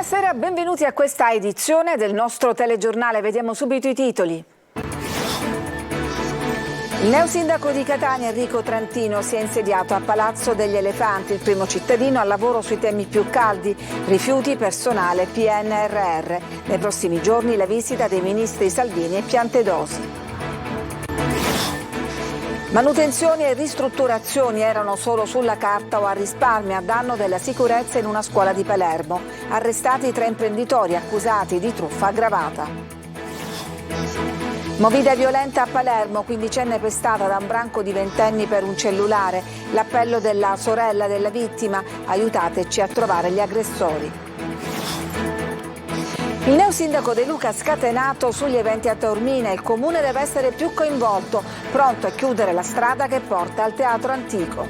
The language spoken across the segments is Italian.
Buonasera, benvenuti a questa edizione del nostro telegiornale. Vediamo subito i titoli. Il neosindaco di Catania, Enrico Trantino, si è insediato a Palazzo degli Elefanti, il primo cittadino al lavoro sui temi più caldi, rifiuti, personale, PNRR. Nei prossimi giorni la visita dei ministri Salvini e Piantedosi. Manutenzioni e ristrutturazioni erano solo sulla carta o a risparmio a danno della sicurezza in una scuola di Palermo. Arrestati 3 imprenditori accusati di truffa aggravata. Movida violenta a Palermo, quindicenne pestata da un branco di ventenni per un cellulare. L'appello della sorella della vittima: aiutateci a trovare gli aggressori. Il neosindaco De Luca scatenato sugli eventi a Taormina. Il comune deve essere più coinvolto, pronto a chiudere la strada che porta al teatro antico.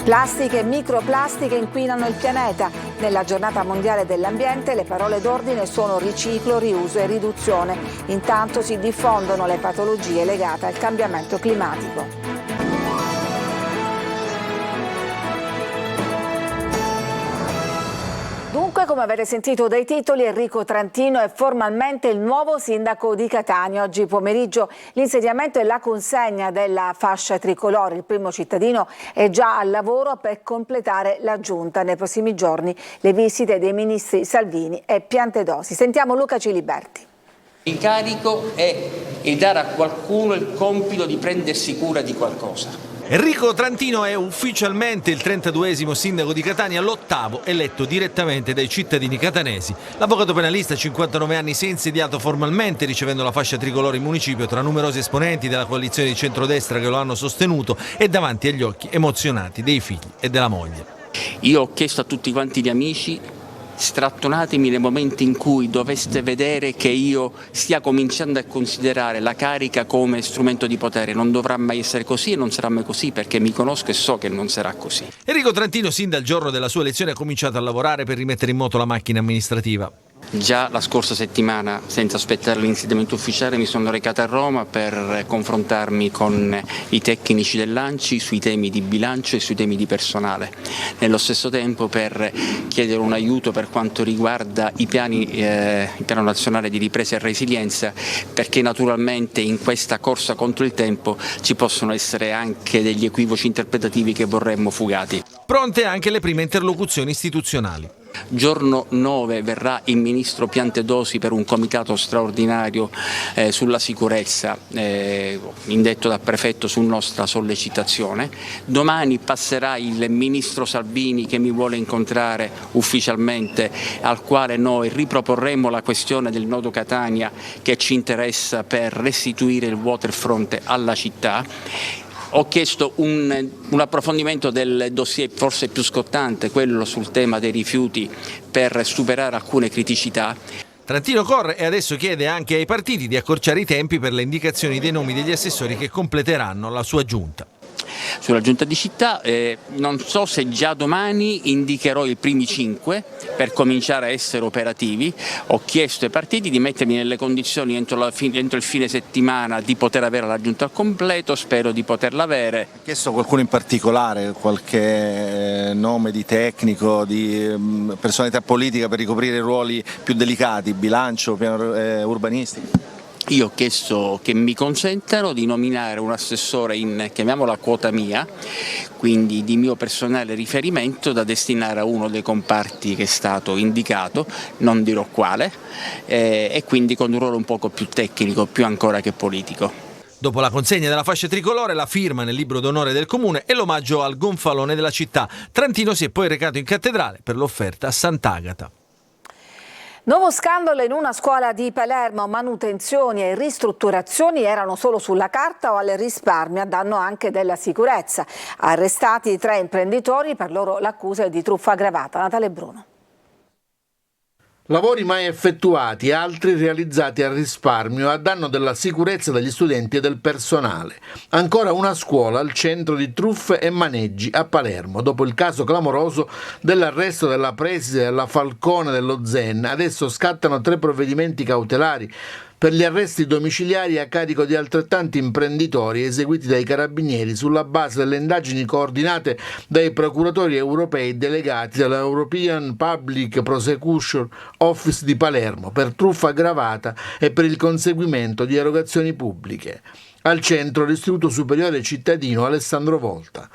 Plastiche e microplastiche inquinano il pianeta. Nella giornata mondiale dell'ambiente le parole d'ordine sono riciclo, riuso e riduzione. Intanto si diffondono le patologie legate al cambiamento climatico. Dunque, come avete sentito dai titoli, Enrico Trantino è formalmente il nuovo sindaco di Catania. Oggi pomeriggio l'insediamento e la consegna della fascia tricolore. Il primo cittadino è già al lavoro per completare la giunta. Nei prossimi giorni le visite dei ministri Salvini e Piantedosi. Sentiamo Luca Ciliberti. L'incarico è dare a qualcuno il compito di prendersi cura di qualcosa. Enrico Trantino è ufficialmente il 32esimo sindaco di Catania, l'8º eletto direttamente dai cittadini catanesi. L'avvocato penalista, 59 anni, si è insediato formalmente ricevendo la fascia tricolore in municipio tra numerosi esponenti della coalizione di centrodestra che lo hanno sostenuto e davanti agli occhi emozionati dei figli e della moglie. Io ho chiesto a tutti quanti gli amici: strattonatemi nel momento in cui doveste vedere che io stia cominciando a considerare la carica come strumento di potere. Non dovrà mai essere così e non sarà mai così, perché mi conosco e so che non sarà così. Enrico Trantino, sin dal giorno della sua elezione, ha cominciato a lavorare per rimettere in moto la macchina amministrativa. Già la scorsa settimana, senza aspettare l'insediamento ufficiale, mi sono recato a Roma per confrontarmi con i tecnici dell'ANCI sui temi di bilancio e sui temi di personale. Nello stesso tempo per chiedere un aiuto per quanto riguarda il piano nazionale di ripresa e resilienza, perché naturalmente in questa corsa contro il tempo ci possono essere anche degli equivoci interpretativi che vorremmo fugati. Pronte anche le prime interlocuzioni istituzionali. Giorno 9 verrà il ministro Piantedosi per un comitato straordinario sulla sicurezza, indetto dal prefetto su nostra sollecitazione. Domani passerà il ministro Salvini, che mi vuole incontrare ufficialmente, al quale noi riproporremo la questione del nodo Catania che ci interessa per restituire il waterfront alla città. Ho chiesto un approfondimento del dossier forse più scottante, quello sul tema dei rifiuti, per superare alcune criticità. Trantino corre e adesso chiede anche ai partiti di accorciare i tempi per le indicazioni dei nomi degli assessori che completeranno la sua giunta. Sulla giunta di città non so se già domani indicherò i primi 5 per cominciare a essere operativi. Ho chiesto ai partiti di mettermi nelle condizioni entro il fine settimana di poter avere la giunta al completo, spero di poterla avere. Ha chiesto qualcuno in particolare, qualche nome di tecnico, di personalità politica per ricoprire ruoli più delicati, bilancio, piano urbanistico? Io ho chiesto che mi consentano di nominare un assessore in, chiamiamola quota mia, quindi di mio personale riferimento, da destinare a uno dei comparti che è stato indicato, non dirò quale, e quindi con un ruolo un poco più tecnico, più ancora che politico. Dopo la consegna della fascia tricolore, la firma nel libro d'onore del comune e l'omaggio al gonfalone della città, Trantino si è poi recato in cattedrale per l'offerta a Sant'Agata. Nuovo scandalo in una scuola di Palermo. Manutenzioni e ristrutturazioni erano solo sulla carta o al risparmio a danno anche della sicurezza. Arrestati 3 imprenditori, per loro l'accusa è di truffa aggravata. Natale Bruno. Lavori mai effettuati, altri realizzati a risparmio a danno della sicurezza degli studenti e del personale. Ancora una scuola al centro di truffe e maneggi a Palermo. Dopo il caso clamoroso dell'arresto della preside della Falcone dello Zen, adesso scattano 3 provvedimenti cautelari per gli arresti domiciliari a carico di altrettanti imprenditori eseguiti dai carabinieri sulla base delle indagini coordinate dai procuratori europei delegati dalla European Public Prosecution Office di Palermo per truffa aggravata e per il conseguimento di erogazioni pubbliche. Al centro l'Istituto Superiore Cittadino Alessandro Volta.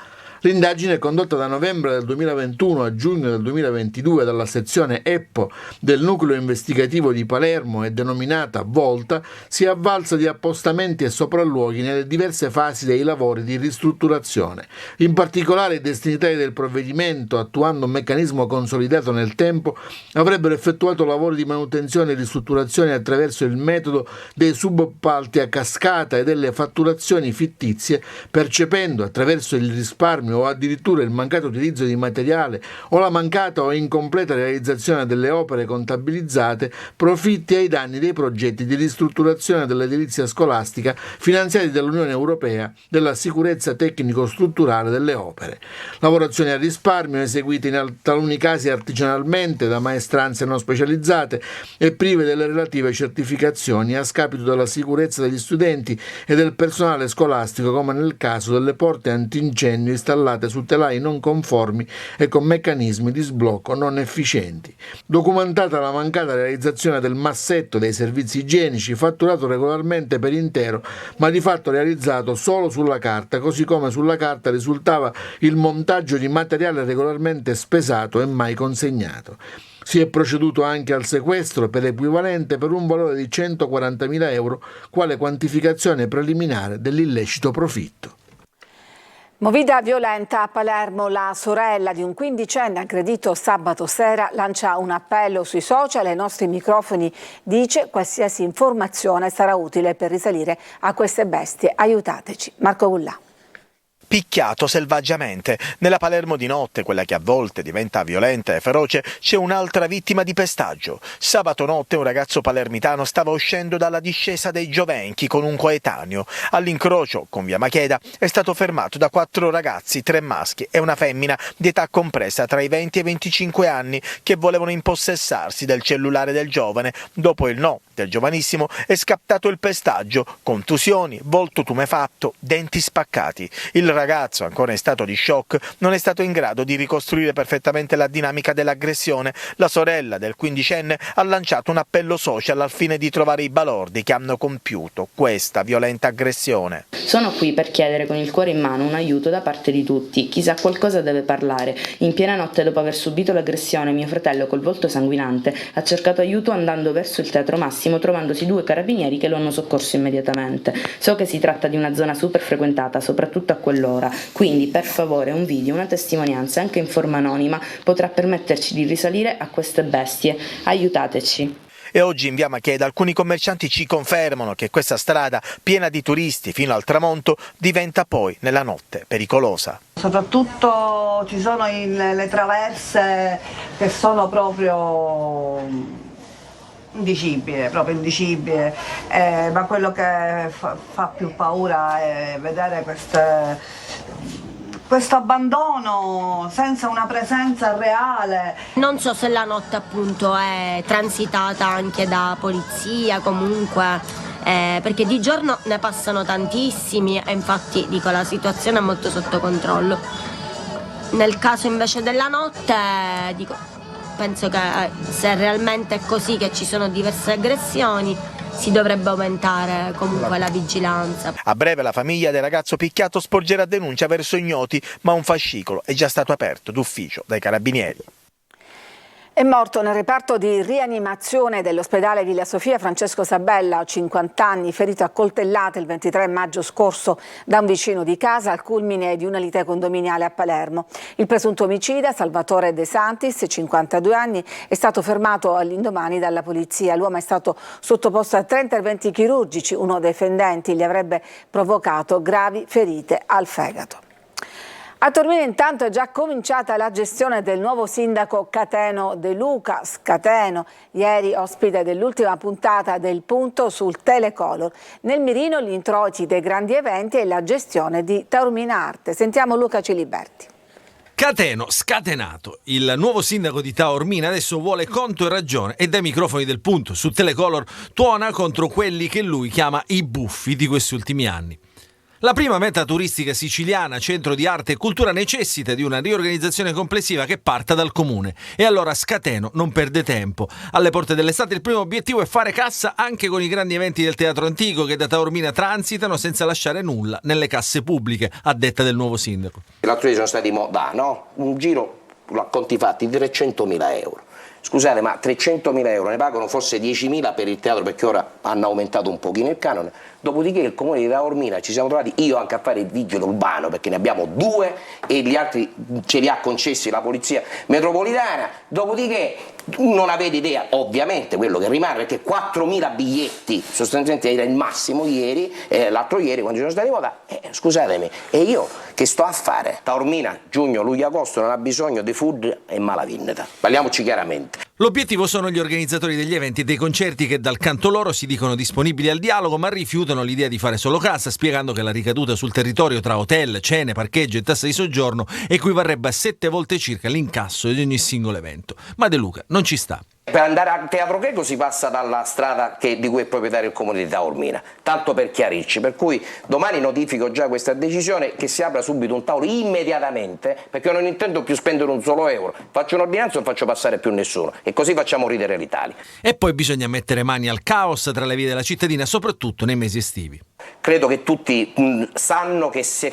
L'indagine, condotta da novembre del 2021 a giugno del 2022 dalla sezione EPPO del Nucleo Investigativo di Palermo e denominata Volta, si è avvalsa di appostamenti e sopralluoghi nelle diverse fasi dei lavori di ristrutturazione. In particolare, i destinatari del provvedimento, attuando un meccanismo consolidato nel tempo, avrebbero effettuato lavori di manutenzione e ristrutturazione attraverso il metodo dei subappalti a cascata e delle fatturazioni fittizie, percependo attraverso il risparmio o addirittura il mancato utilizzo di materiale o la mancata o incompleta realizzazione delle opere contabilizzate profitti ai danni dei progetti di ristrutturazione dell'edilizia scolastica finanziati dall'Unione Europea della sicurezza tecnico-strutturale delle opere. Lavorazioni a risparmio eseguite in taluni casi artigianalmente da maestranze non specializzate e prive delle relative certificazioni a scapito della sicurezza degli studenti e del personale scolastico, come nel caso delle porte antincendio installate su telai non conformi e con meccanismi di sblocco non efficienti. Documentata la mancata realizzazione del massetto dei servizi igienici, fatturato regolarmente per intero, ma di fatto realizzato solo sulla carta, così come sulla carta risultava il montaggio di materiale regolarmente spesato e mai consegnato. Si è proceduto anche al sequestro per equivalente per un valore di 140.000 euro, quale quantificazione preliminare dell'illecito profitto. Movida violenta a Palermo, la sorella di un quindicenne aggredito sabato sera lancia un appello sui social e ai nostri microfoni dice: qualsiasi informazione sarà utile per risalire a queste bestie, aiutateci. Marco Bullà. Picchiato selvaggiamente. Nella Palermo di notte, quella che a volte diventa violenta e feroce, c'è un'altra vittima di pestaggio. Sabato notte un ragazzo palermitano stava uscendo dalla discesa dei Giovenchi con un coetaneo. All'incrocio con via Macheda è stato fermato da 4 ragazzi, 3 maschi e una femmina di età compresa tra i 20 e i 25 anni che volevano impossessarsi del cellulare del giovane. Dopo il no del giovanissimo è scattato il pestaggio, contusioni, volto tumefatto, denti spaccati. Il ragazzo, ancora in stato di shock, non è stato in grado di ricostruire perfettamente la dinamica dell'aggressione. La sorella del quindicenne ha lanciato un appello social al fine di trovare i balordi che hanno compiuto questa violenta aggressione. Sono qui per chiedere con il cuore in mano un aiuto da parte di tutti. Chi sa qualcosa deve parlare. In piena notte, dopo aver subito l'aggressione, mio fratello, col volto sanguinante, ha cercato aiuto andando verso il Teatro Massimo, trovandosi 2 carabinieri che lo hanno soccorso immediatamente. So che si tratta di una zona super frequentata, soprattutto a quell'ora. Quindi per favore un video, una testimonianza anche in forma anonima potrà permetterci di risalire a queste bestie. Aiutateci. E oggi in via Macheda alcuni commercianti ci confermano che questa strada piena di turisti fino al tramonto diventa poi nella notte pericolosa. Soprattutto ci sono le traverse che sono proprio indicibile, ma quello che fa più paura è vedere questo abbandono senza una presenza reale. Non so se la notte appunto è transitata anche da polizia comunque, perché di giorno ne passano tantissimi e infatti dico la situazione è molto sotto controllo. Nel caso invece della notte penso che se realmente è così, che ci sono diverse aggressioni, si dovrebbe aumentare comunque la vigilanza. A breve la famiglia del ragazzo picchiato sporgerà denuncia verso ignoti, ma un fascicolo è già stato aperto d'ufficio dai carabinieri. È morto nel reparto di rianimazione dell'ospedale Villa Sofia Francesco Sabella, 50 anni, ferito a coltellate il 23 maggio scorso da un vicino di casa al culmine di una lite condominiale a Palermo. Il presunto omicida, Salvatore De Santis, 52 anni, è stato fermato all'indomani dalla polizia. L'uomo è stato sottoposto a 3 interventi chirurgici, uno dei fendenti gli avrebbe provocato gravi ferite al fegato. A Torino intanto è già cominciata la gestione del nuovo sindaco Cateno De Luca. Cateno, ieri ospite dell'ultima puntata del Punto sul Telecolor. Nel mirino gli introiti dei grandi eventi e la gestione di Taormina Arte. Sentiamo Luca Ciliberti. Cateno scatenato. Il nuovo sindaco di Taormina adesso vuole conto e ragione e dai microfoni del Punto su Telecolor tuona contro quelli che lui chiama i buffi di questi ultimi anni. La prima meta turistica siciliana, centro di arte e cultura, necessita di una riorganizzazione complessiva che parta dal comune. E allora Scateno non perde tempo. Alle porte dell'estate il primo obiettivo è fare cassa anche con i grandi eventi del Teatro Antico che da Taormina transitano senza lasciare nulla nelle casse pubbliche, a detta del nuovo sindaco. L'altro giorno sono stati un giro a conti fatti di 300.000 euro. Scusate, ma 300.000 euro ne pagano forse 10.000 per il teatro, perché ora hanno aumentato un pochino il canone. Dopodiché il comune di Taormina ci siamo trovati, io anche a fare il vigile urbano, perché ne abbiamo 2 e gli altri ce li ha concessi la polizia metropolitana. Dopodiché non avete idea, ovviamente, quello che rimane, perché 4.000 biglietti sostanzialmente era il massimo ieri, l'altro ieri quando ci sono stati votati. Scusatemi, e io che sto a fare? Taormina, giugno, luglio, agosto non ha bisogno di food e malavindeta. Parliamoci chiaramente. L'obiettivo sono gli organizzatori degli eventi e dei concerti che dal canto loro si dicono disponibili al dialogo, ma rifiutano l'idea di fare solo cassa, spiegando che la ricaduta sul territorio tra hotel, cene, parcheggio e tassa di soggiorno equivarrebbe a 7 volte circa l'incasso di ogni singolo evento. Ma De Luca non ci sta. Per andare al Teatro Greco si passa dalla strada di cui è proprietario il comune di Taormina, tanto per chiarirci, per cui domani notifico già questa decisione, che si apra subito un tavolo immediatamente, perché non intendo più spendere un solo euro, faccio un'ordinanza e non faccio passare più nessuno e così facciamo ridere l'Italia. E poi bisogna mettere mani al caos tra le vie della cittadina, soprattutto nei mesi estivi. Credo che tutti sanno che se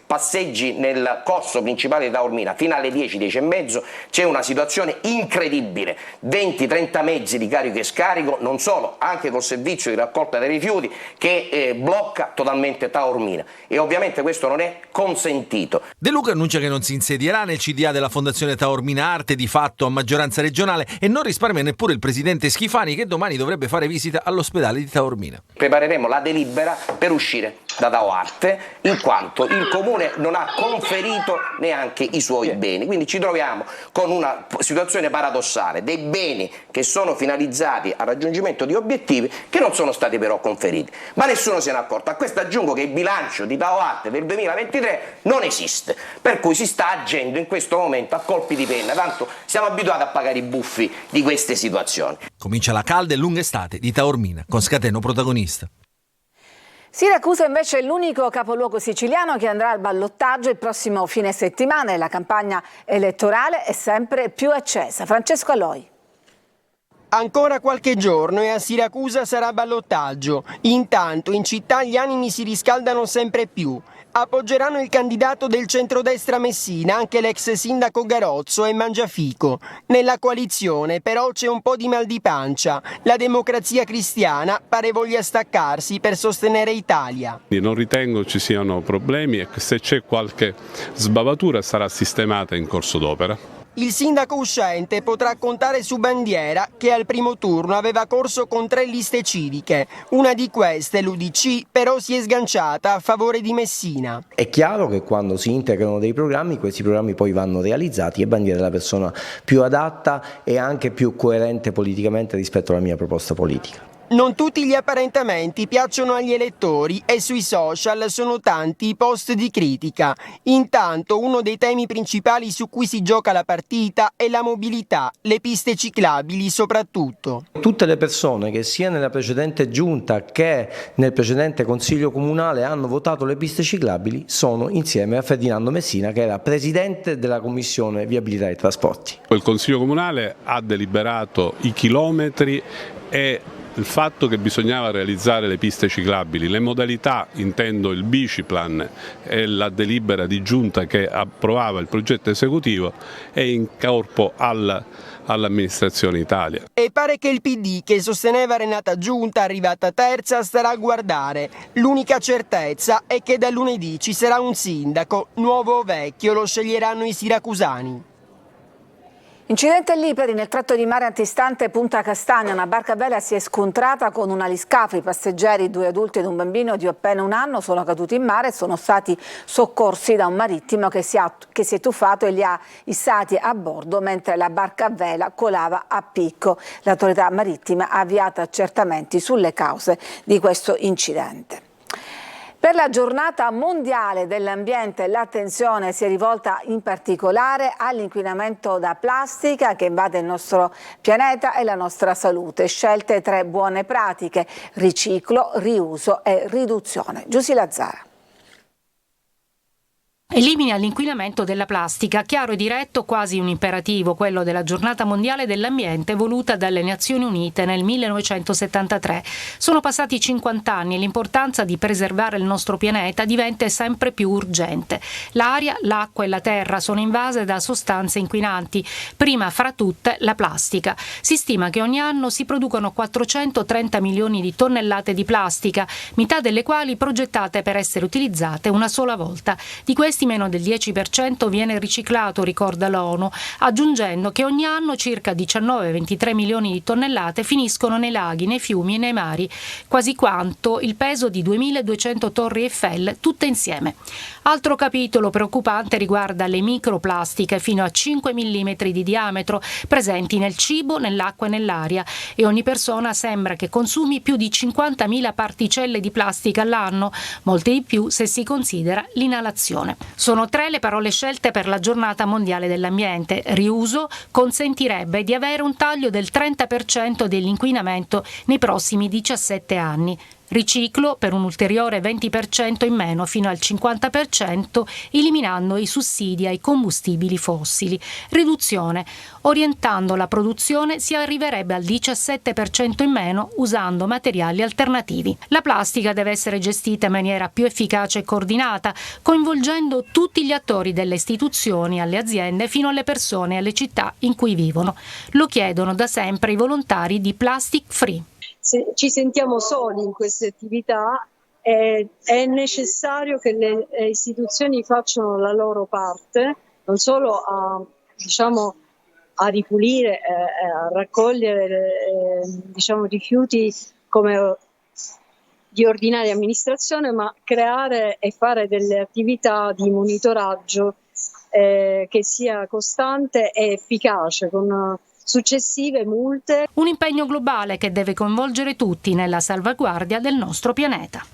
passeggi nel corso principale di Taormina fino alle 10, 10 e mezzo c'è una situazione incredibile, 20-30 mezzi di carico e scarico, non solo, anche col servizio di raccolta dei rifiuti che blocca totalmente Taormina, e ovviamente questo non è consentito. De Luca annuncia che non si insedierà nel CDA della Fondazione Taormina Arte, di fatto a maggioranza regionale, e non risparmia neppure il presidente Schifani, che domani dovrebbe fare visita all'ospedale di Taormina. Prepareremo la delibera per uscire da Taoarte, in quanto il comune non ha conferito neanche i suoi beni, quindi ci troviamo con una situazione paradossale, dei beni che sono finalizzati al raggiungimento di obiettivi che non sono stati però conferiti, ma nessuno se n'è accorto. A questo aggiungo che il bilancio di Taoarte del 2023 non esiste, per cui si sta agendo in questo momento a colpi di penna, tanto siamo abituati a pagare i buffi di queste situazioni. Comincia la calda e lunga estate di Taormina, con Scateno protagonista. Siracusa invece è l'unico capoluogo siciliano che andrà al ballottaggio il prossimo fine settimana e la campagna elettorale è sempre più accesa. Francesco Aloi. Ancora qualche giorno e a Siracusa sarà ballottaggio. Intanto in città gli animi si riscaldano sempre più. Appoggeranno il candidato del centrodestra Messina, anche l'ex sindaco Garozzo e Mangiafico. Nella coalizione però c'è un po' di mal di pancia. La Democrazia Cristiana pare voglia staccarsi per sostenere Italia. Non ritengo ci siano problemi e se c'è qualche sbavatura sarà sistemata in corso d'opera. Il sindaco uscente potrà contare su Bandiera, che al primo turno aveva corso con 3 liste civiche. Una di queste, l'UDC, però si è sganciata a favore di Messina. È chiaro che quando si integrano dei programmi, questi programmi poi vanno realizzati e Bandiera è la persona più adatta e anche più coerente politicamente rispetto alla mia proposta politica. Non tutti gli apparentamenti piacciono agli elettori e sui social sono tanti i post di critica. Intanto uno dei temi principali su cui si gioca la partita è la mobilità, le piste ciclabili soprattutto. Tutte le persone che sia nella precedente giunta che nel precedente consiglio comunale hanno votato le piste ciclabili sono insieme a Ferdinando Messina, che era presidente della commissione viabilità e trasporti. Il consiglio comunale ha deliberato i chilometri e il fatto che bisognava realizzare le piste ciclabili, le modalità, intendo il biciplan e la delibera di giunta che approvava il progetto esecutivo, è in corpo all'amministrazione Italia. E pare che il PD, che sosteneva Renata Giunta, arrivata terza, starà a guardare. L'unica certezza è che da lunedì ci sarà un sindaco, nuovo o vecchio, lo sceglieranno i siracusani. Incidente all'Iperi nel tratto di mare antistante Punta Castagna. Una barca a vela si è scontrata con un aliscafo. I passeggeri, 2 adulti ed un bambino di appena 1 anno, sono caduti in mare e sono stati soccorsi da un marittimo che si è tuffato e li ha issati a bordo mentre la barca a vela colava a picco. L'autorità marittima ha avviato accertamenti sulle cause di questo incidente. Per la giornata mondiale dell'ambiente l'attenzione si è rivolta in particolare all'inquinamento da plastica che invade il nostro pianeta e la nostra salute. Scelte 3 buone pratiche: riciclo, riuso e riduzione. Giusy Lazzara. Elimina l'inquinamento della plastica, chiaro e diretto, quasi un imperativo, quello della giornata mondiale dell'ambiente voluta dalle Nazioni Unite nel 1973. Sono passati 50 anni e l'importanza di preservare il nostro pianeta diventa sempre più urgente. L'aria, l'acqua e la terra sono invase da sostanze inquinanti, prima fra tutte la plastica. Si stima che ogni anno si producono 430 milioni di tonnellate di plastica, metà delle quali progettate per essere utilizzate una sola volta. Di questi meno del 10% viene riciclato, ricorda l'ONU, aggiungendo che ogni anno circa 19-23 milioni di tonnellate finiscono nei laghi, nei fiumi e nei mari, quasi quanto il peso di 2200 torri Eiffel tutte insieme. Altro capitolo preoccupante riguarda le microplastiche fino a 5 mm di diametro presenti nel cibo, nell'acqua e nell'aria, e ogni persona sembra che consumi più di 50.000 particelle di plastica all'anno, molte di più se si considera l'inalazione. Sono 3 le parole scelte per la giornata mondiale dell'ambiente. Riuso consentirebbe di avere un taglio del 30% dell'inquinamento nei prossimi 17 anni. Riciclo per un ulteriore 20% in meno fino al 50%, eliminando i sussidi ai combustibili fossili. Riduzione. Orientando la produzione si arriverebbe al 17% in meno usando materiali alternativi. La plastica deve essere gestita in maniera più efficace e coordinata, coinvolgendo tutti gli attori, dalle istituzioni alle aziende fino alle persone e alle città in cui vivono. Lo chiedono da sempre i volontari di Plastic Free. Se ci sentiamo soli in queste attività, è necessario che le istituzioni facciano la loro parte, non solo a ripulire, a raccogliere rifiuti come di ordinaria amministrazione, ma creare e fare delle attività di monitoraggio che sia costante e efficace, con successive multe. Un impegno globale che deve coinvolgere tutti nella salvaguardia del nostro pianeta.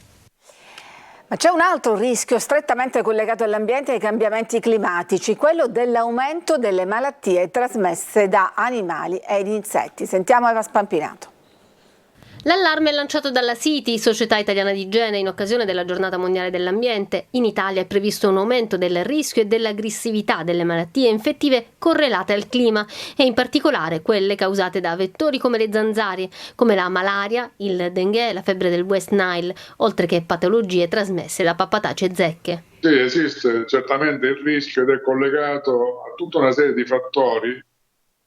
Ma c'è un altro rischio strettamente collegato all'ambiente e ai cambiamenti climatici, quello dell'aumento delle malattie trasmesse da animali ed insetti. Sentiamo Eva Spampinato. L'allarme è lanciato dalla SITI, Società Italiana di Igiene, in occasione della Giornata Mondiale dell'Ambiente. In Italia è previsto un aumento del rischio e dell'aggressività delle malattie infettive correlate al clima e in particolare quelle causate da vettori come le zanzare, come la malaria, il dengue e la febbre del West Nile, oltre che patologie trasmesse da pappataci e zecche. Sì, esiste certamente il rischio ed è collegato a tutta una serie di fattori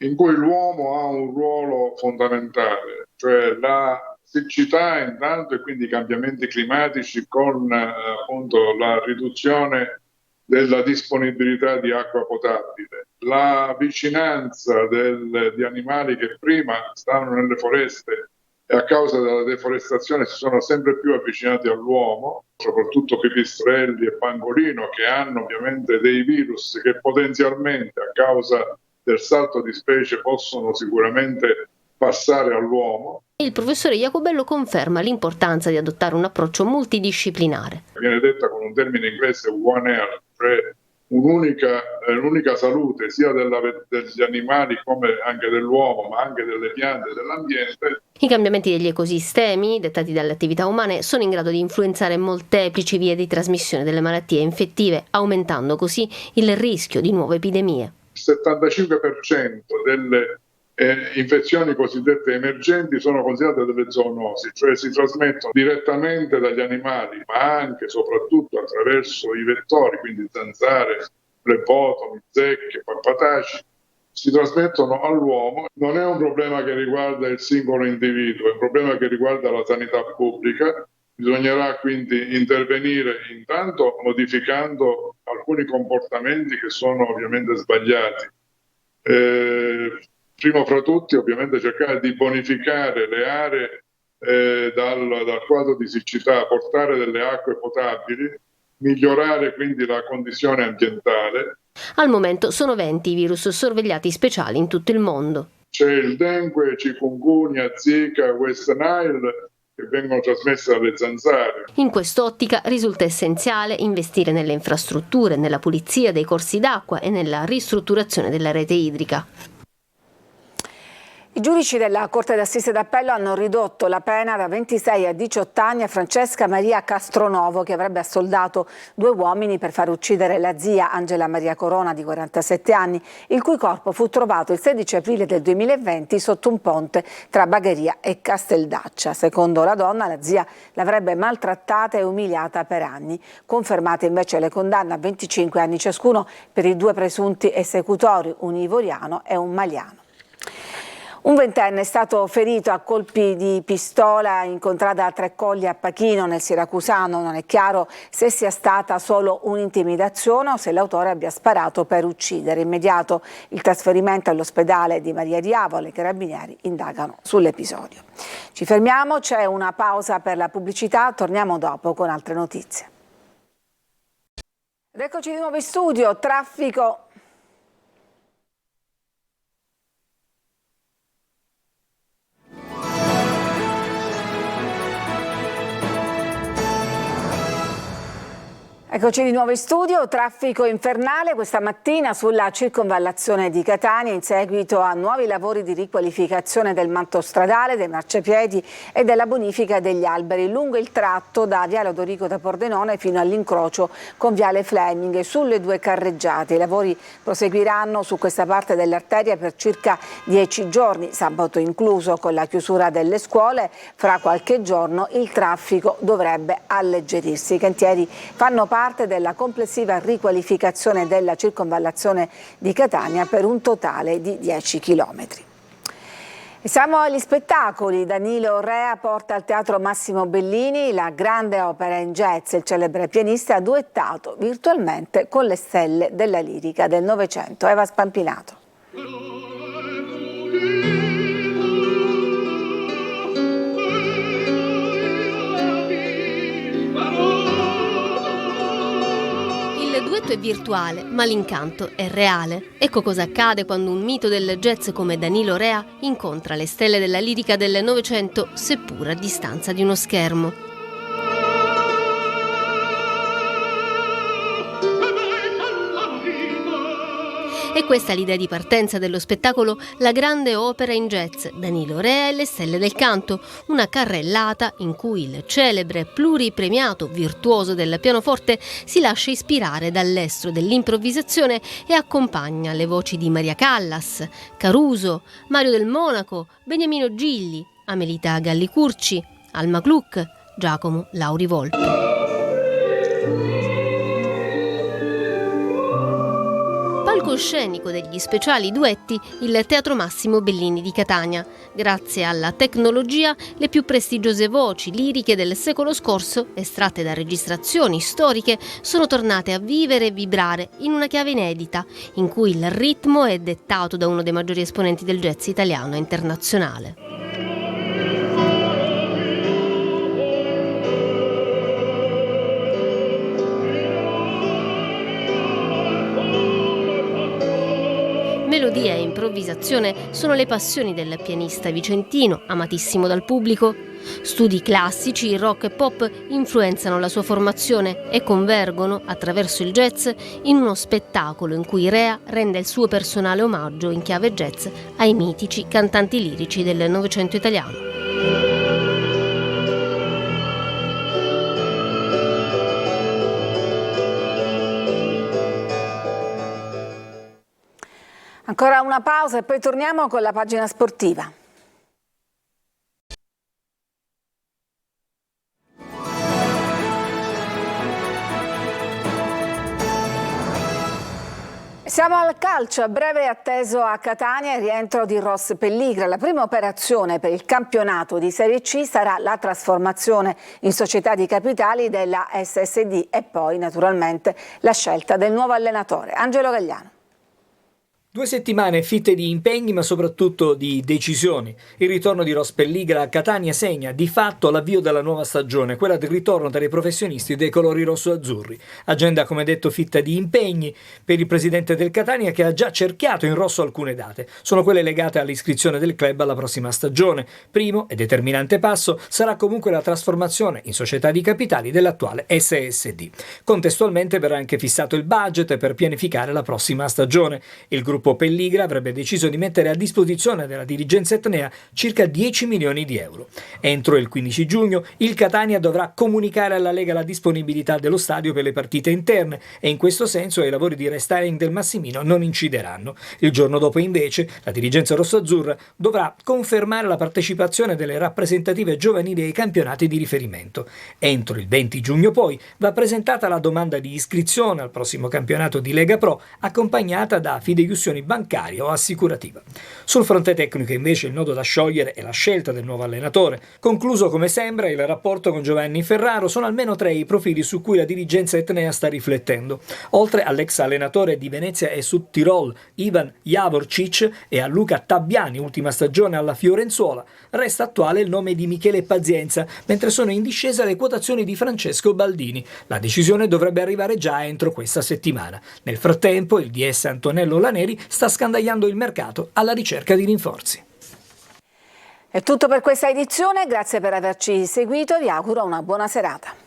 in cui l'uomo ha un ruolo fondamentale, cioè la siccità intanto e quindi i cambiamenti climatici con appunto la riduzione della disponibilità di acqua potabile, la vicinanza di animali che prima stavano nelle foreste e a causa della deforestazione si sono sempre più avvicinati all'uomo, soprattutto pipistrelli e pangolino, che hanno ovviamente dei virus che potenzialmente a causa del salto di specie possono sicuramente passare all'uomo. Il professore Jacobello conferma l'importanza di adottare un approccio multidisciplinare. Viene detta con un termine inglese One Health, cioè un'unica salute sia degli animali come anche dell'uomo, ma anche delle piante e dell'ambiente. I cambiamenti degli ecosistemi, dettati dalle attività umane, sono in grado di influenzare molteplici vie di trasmissione delle malattie infettive, aumentando così il rischio di nuove epidemie. Il 75% delle infezioni cosiddette emergenti sono considerate delle zoonosi, cioè si trasmettono direttamente dagli animali, ma anche e soprattutto attraverso i vettori, quindi zanzare, plebotomi, zecche, pappataci, si trasmettono all'uomo. Non è un problema che riguarda il singolo individuo, è un problema che riguarda la sanità pubblica. Bisognerà quindi intervenire intanto modificando alcuni comportamenti che sono ovviamente sbagliati. Primo fra tutti ovviamente cercare di bonificare le aree dal quadro di siccità, portare delle acque potabili, migliorare quindi la condizione ambientale. Al momento sono 20 i virus sorvegliati speciali in tutto il mondo. C'è il dengue, chikungunya, zika, West Nile che vengono trasmesse dalle zanzare. In quest'ottica risulta essenziale investire nelle infrastrutture, nella pulizia dei corsi d'acqua e nella ristrutturazione della rete idrica. I giudici della Corte d'Assise d'Appello hanno ridotto la pena da 26 a 18 anni a Francesca Maria Castronovo, che avrebbe assoldato 2 uomini per far uccidere la zia Angela Maria Corona, di 47 anni, il cui corpo fu trovato il 16 aprile del 2020 sotto un ponte tra Bagheria e Casteldaccia. Secondo la donna, la zia l'avrebbe maltrattata e umiliata per anni. Confermate invece le condanne a 25 anni ciascuno per i 2 presunti esecutori, un ivoriano e un maliano. Un ventenne è stato ferito a colpi di pistola in contrada Treccolli a Pachino, nel siracusano. Non è chiaro se sia stata solo un'intimidazione o se l'autore abbia sparato per uccidere. Immediato il trasferimento all'ospedale di Maria di Avola. I carabinieri indagano sull'episodio. Ci fermiamo, c'è una pausa per la pubblicità, torniamo dopo con altre notizie. Ed eccoci di nuovo in studio. Traffico. Eccoci di nuovo in studio, traffico infernale questa mattina sulla circonvallazione di Catania in seguito a nuovi lavori di riqualificazione del manto stradale, dei marciapiedi e della bonifica degli alberi lungo il tratto da Viale Odorico da Pordenone fino all'incrocio con Viale Fleming e sulle 2 carreggiate. I lavori proseguiranno su questa parte dell'arteria per circa 10 giorni, sabato incluso. Con la chiusura delle scuole fra qualche giorno il traffico dovrebbe alleggerirsi. I cantieri fanno parte della complessiva riqualificazione della circonvallazione di Catania per un totale di 10 chilometri. E siamo agli spettacoli. Danilo Rea porta al Teatro Massimo Bellini la grande opera in jazz. Il celebre pianista ha duettato virtualmente con le stelle della lirica del Novecento. Eva Spampinato. Il duetto è virtuale, ma l'incanto è reale. Ecco cosa accade quando un mito del jazz come Danilo Rea incontra le stelle della lirica del Novecento, seppur a distanza di uno schermo. E questa è l'idea di partenza dello spettacolo La grande opera in jazz, Danilo Rea e le stelle del canto, una carrellata in cui il celebre pluripremiato virtuoso del pianoforte si lascia ispirare dall'estro dell'improvvisazione e accompagna le voci di Maria Callas, Caruso, Mario del Monaco, Beniamino Gigli, Amelita Galli-Curci, Alma Gluck, Giacomo Lauri Volpi. Palcoscenico degli speciali duetti il Teatro Massimo Bellini di Catania. Grazie alla tecnologia, le più prestigiose voci liriche del secolo scorso, estratte da registrazioni storiche, sono tornate a vivere e vibrare in una chiave inedita, in cui il ritmo è dettato da uno dei maggiori esponenti del jazz italiano e internazionale. Melodia e improvvisazione sono le passioni del pianista vicentino, amatissimo dal pubblico. Studi classici, rock e pop influenzano la sua formazione e convergono, attraverso il jazz, in uno spettacolo in cui Rea rende il suo personale omaggio in chiave jazz ai mitici cantanti lirici del Novecento italiano. Ancora una pausa e poi torniamo con la pagina sportiva. Siamo al calcio, a breve atteso a Catania il rientro di Ross Pelligra. La prima operazione per il campionato di Serie C sarà la trasformazione in società di capitali della SSD e poi naturalmente la scelta del nuovo allenatore. Angelo Gagliano. 2 settimane fitte di impegni ma soprattutto di decisioni. Il ritorno di Ross Pelligra a Catania segna di fatto l'avvio della nuova stagione, quella del ritorno tra i professionisti dei colori rosso-azzurri. Agenda, come detto, fitta di impegni per il presidente del Catania, che ha già cerchiato in rosso alcune date. Sono quelle legate all'iscrizione del club alla prossima stagione. Primo e determinante passo sarà comunque la trasformazione in società di capitali dell'attuale SSD. Contestualmente verrà anche fissato il budget per pianificare la prossima stagione. Il gruppo Pelligra avrebbe deciso di mettere a disposizione della dirigenza etnea circa 10 milioni di euro. Entro il 15 giugno il Catania dovrà comunicare alla Lega la disponibilità dello stadio per le partite interne e in questo senso i lavori di restyling del Massimino non incideranno. Il giorno dopo invece la dirigenza rossoazzurra dovrà confermare la partecipazione delle rappresentative giovanili ai campionati di riferimento. Entro il 20 giugno poi va presentata la domanda di iscrizione al prossimo campionato di Lega Pro, accompagnata da fideiussioni bancaria o assicurativa. Sul fronte tecnico invece il nodo da sciogliere è la scelta del nuovo allenatore. Concluso come sembra il rapporto con Giovanni Ferraro, sono almeno 3 i profili su cui la dirigenza etnea sta riflettendo. Oltre all'ex allenatore di Venezia e Sud Tirol Ivan Javorčić e a Luca Tabbiani, ultima stagione alla Fiorenzuola, resta attuale il nome di Michele Pazienza, mentre sono in discesa le quotazioni di Francesco Baldini. La decisione dovrebbe arrivare già entro questa settimana. Nel frattempo il DS Antonello Laneri sta scandagliando il mercato alla ricerca di rinforzi. È tutto per questa edizione, grazie per averci seguito e vi auguro una buona serata.